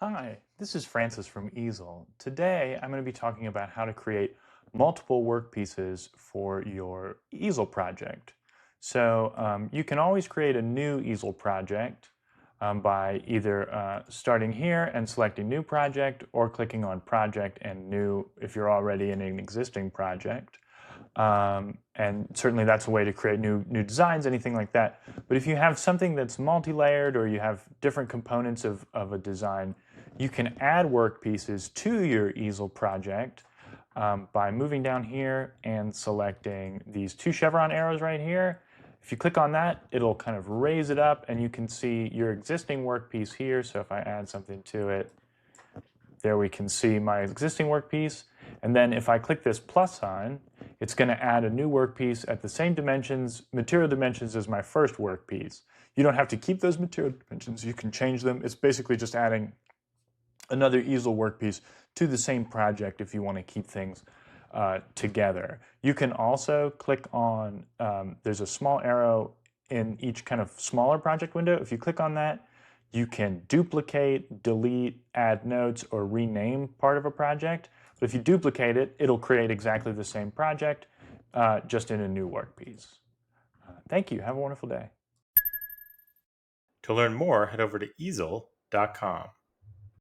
Hi, this is Francis from Easel. Today I'm going to be talking about how to create multiple work pieces for your easel project. You can always create a new easel project by either starting here and selecting new project or clicking on project and new if you're already in an existing project. And certainly that's a way to create new designs, anything like that. But if you have something that's multi-layered or you have different components of a design, you can add work pieces to your easel project by moving down here and selecting these two chevron arrows right here. If you click on that, it'll kind of raise it up and you can see your existing workpiece here. So if I add something to it, there we can see my existing workpiece. And then if I click this plus sign, it's going to add a new workpiece at the same dimensions, material dimensions as my first workpiece. You don't have to keep those material dimensions. You can change them. It's basically just adding another easel workpiece to the same project if you want to keep things together. You can also click on, there's a small arrow in each kind of smaller project window. If you click on that, you can duplicate, delete, add notes, or rename part of a project. But if you duplicate it, it'll create exactly the same project, just in a new workpiece. Thank you. Have a wonderful day. To learn more, head over to easel.com.